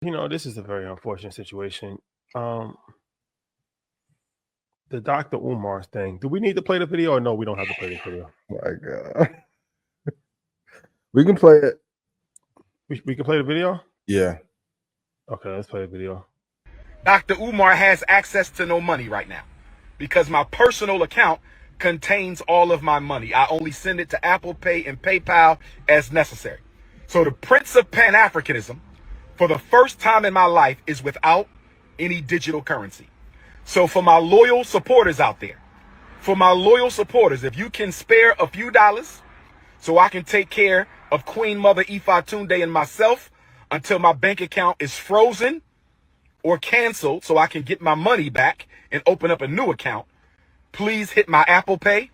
This is a very unfortunate situation. Um, the Dr. Umar thing. Do we need to play the video or no? We don't have to play the video. My God. We can play it. We can play the video? Yeah. Okay, let's play the video. Dr. Umar has access to no money right now because my personal account contains all of my money. I only send it to Apple Pay and PayPal as necessary. So the Prince of Pan-Africanism, for the first time in my life, is without any digital currency. So for my loyal supporters out there, if you can spare a few dollars so I can take care of Queen Mother Ifa Tunde and myself until my bank account is frozen or canceled so I can get my money back and open up a new account, please hit my Apple Pay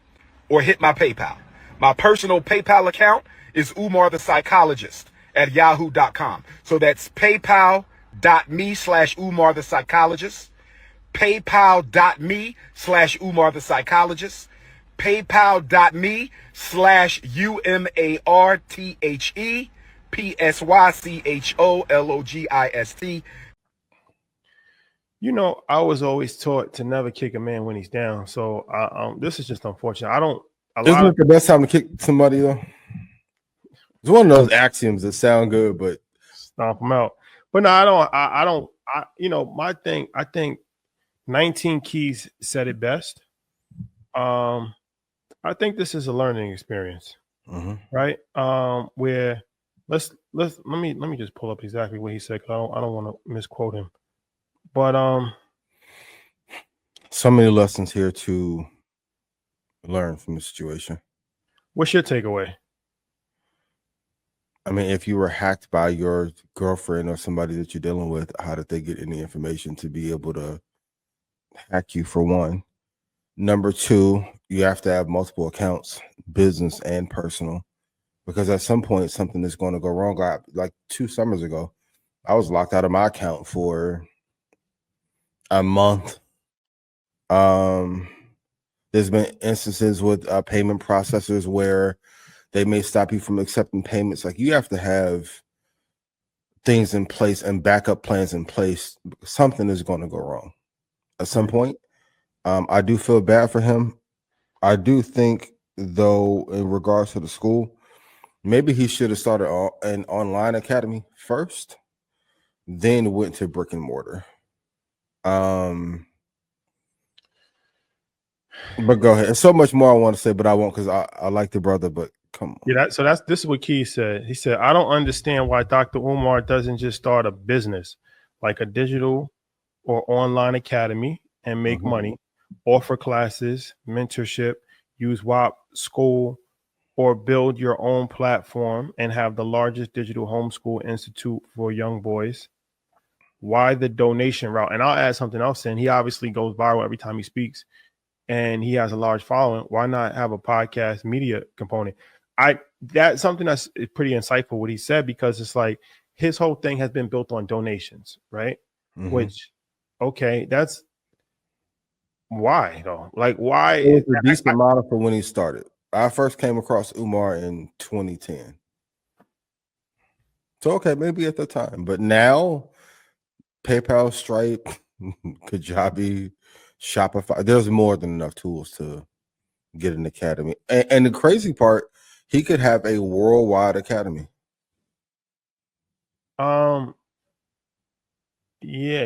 or hit my PayPal. My personal PayPal account is Umar the Psychologist at yahoo.com. So that's paypal.me/Umar the Psychologist, paypal.me/Umar the Psychologist, paypal.me/UMARTHEPSYCHOLOGIST. I was always taught to never kick a man when he's down. So this is just unfortunate. Isn't it the best time to kick somebody though? It's one of those axioms that sound good, but stomp them out. But no, I don't. My thing. I think 19 Keys said it best. I think this is a learning experience, right? Where let me just pull up exactly what he said. Cause I don't want to misquote him. But so many lessons here to learn from the situation. What's your takeaway? I mean, if you were hacked by your girlfriend or somebody that you're dealing with, how did they get any information to be able to hack you, for one? Number two, you have to have multiple accounts, business and personal, because at some point something is going to go wrong. Like 2 summers ago, I was locked out of my account for a month. There's been instances with payment processors where they may stop you from accepting payments. Like, you have to have things in place and backup plans in place. Something is going to go wrong at some point. I do feel bad for him. I do think, though, in regards to the school, maybe he should have started an online academy first, then went to brick and mortar. But go ahead. There's so much more I want to say, but I won't, because I like the brother, but come on. Yeah, this is what Key said. He said, I don't understand why Dr. Umar doesn't just start a business, like a digital or online academy, and make money, offer classes, mentorship, use WAP school, or build your own platform and have the largest digital homeschool institute for young boys. Why the donation route? And I'll add something else in. He obviously goes viral every time he speaks, and he has a large following. Why not have a podcast media component? That's something that's pretty insightful what he said, because it's like his whole thing has been built on donations, right? Which, okay, that's why though. Like, why? It was a decent model for when he started. I first came across Umar in 2010. So okay, maybe at the time, but now PayPal, Stripe, Kajabi, Shopify, there's more than enough tools to get an academy. And the crazy part, he could have a worldwide academy. Yeah,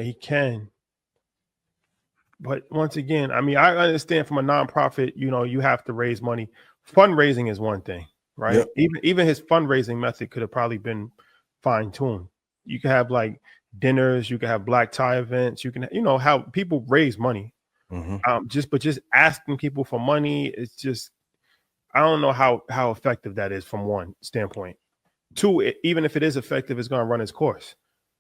he can. But once again, I mean, I understand from a nonprofit, you have to raise money. Fundraising is one thing, right? Yep. Even his fundraising method could have probably been fine-tuned. You can have like dinners, you can have black tie events, you can, how people raise money. Just asking people for money, it's just, I don't know how effective that is from one standpoint. Two, even if it is effective, it's going to run its course,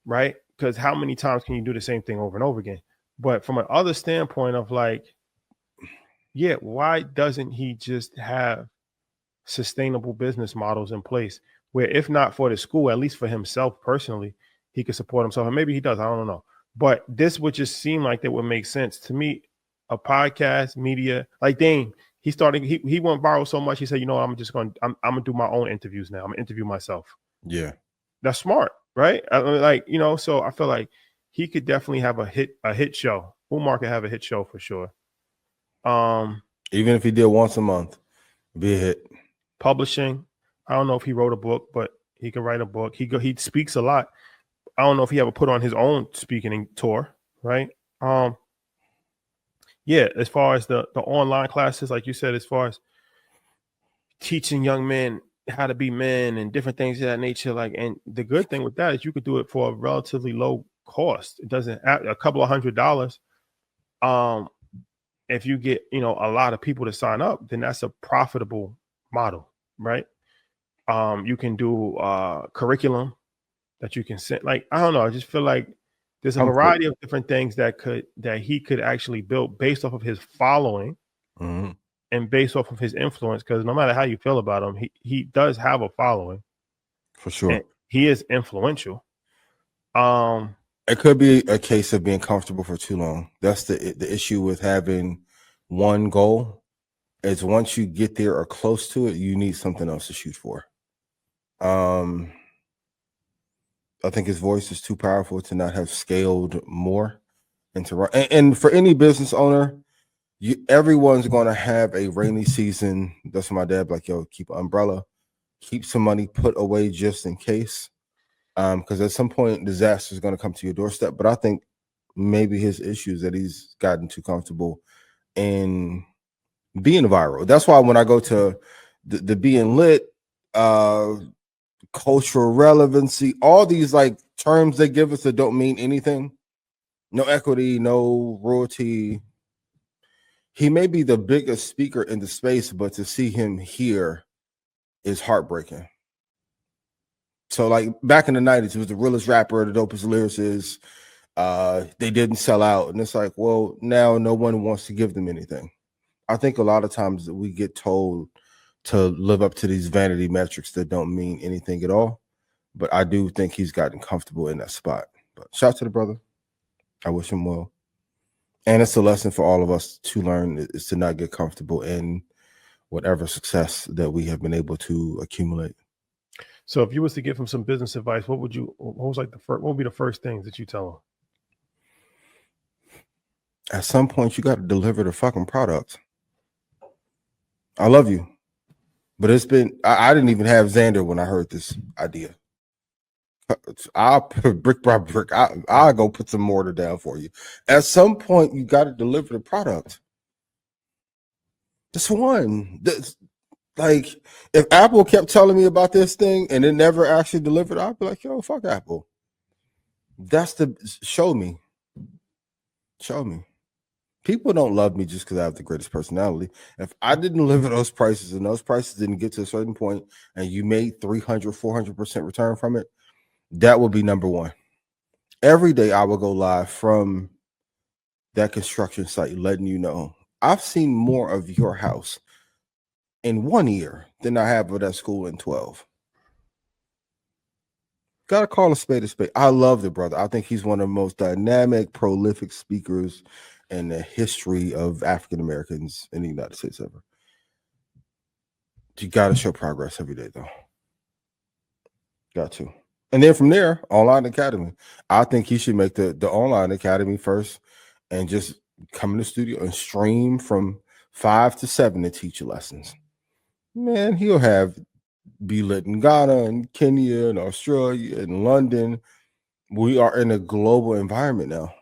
right? Because how many times can you do the same thing over and over again? But from another standpoint of like, yeah, why doesn't he just have sustainable business models in place where, if not for the school, at least for himself personally, he could support himself? And maybe he does, I don't know. But this would just seem like that would make sense to me. A podcast, media, like Dame, he went viral so much. He said, I'm gonna do my own interviews now. I'm gonna interview myself. Yeah, that's smart. right? I mean, like, you know, so I feel like he could definitely have a hit show. Umar could have a hit show for sure. Even if he did once a month, be a hit. Publishing. I don't know if he wrote a book, but he can write a book. He speaks a lot. I don't know if he ever put on his own speaking tour, right? Yeah, as far as the online classes, like you said, as far as teaching young men how to be men and different things of that nature, like, and the good thing with that is you could do it for a relatively low cost. It doesn't a couple of $100. If you get, you know, a lot of people to sign up, then that's a profitable model, right? You can do curriculum that you can send. Like, I don't know, I just feel like there's a variety of different things that he could actually build based off of his following and based off of his influence. Because no matter how you feel about him, he does have a following for sure. And he is influential. It could be a case of being comfortable for too long. That's the issue with having one goal. Is once you get there or close to it, you need something else to shoot for. I think his voice is too powerful to not have scaled more and for any business owner, everyone's going to have a rainy season. That's my dad, like, yo, keep an umbrella, keep some money put away just in case. Because at some point disaster is going to come to your doorstep. But I think maybe his issues that he's gotten too comfortable in being viral. That's why when I go to the being lit, cultural relevancy, all these like terms they give us that don't mean anything, no equity, no royalty. He may be the biggest speaker in the space, but to see him here is heartbreaking. So like back in the 90s, he was the realest rapper, the dopest lyricist. They didn't sell out. And it's like, well, now no one wants to give them anything. I think a lot of times we get told to live up to these vanity metrics that don't mean anything at all. But I do think he's gotten comfortable in that spot. But shout out to the brother. I wish him well. And it's a lesson for all of us to learn is to not get comfortable in whatever success that we have been able to accumulate. So if you was to give him some business advice, what would be the first things that you tell him? At some point, you got to deliver the fucking product. I love you. But it's been, I didn't even have Xander when I heard this idea. I'll put brick by brick. I'll go put some mortar down for you. At some point, you got to deliver the product. Just one. Like, if Apple kept telling me about this thing and it never actually delivered, I'd be like, yo, fuck Apple. That's show me. Show me. People don't love me just because I have the greatest personality. If I didn't deliver those prices and those prices didn't get to a certain point and you made 300, 400% return from it, that would be number one. Every day I will go live from that construction site letting you know I've seen more of your house in 1 year than I have of that school in 12. Gotta call a spade a spade. I love the brother. I think he's one of the most dynamic, prolific speakers in the history of African Americans in the United States ever. You gotta show progress every day, though. Got to. And then from there, online academy. I think he should make the online academy first and just come in the studio and stream from 5 to 7 to teach you lessons. Man, he'll be lit in Ghana and Kenya and Australia and London. We are in a global environment now.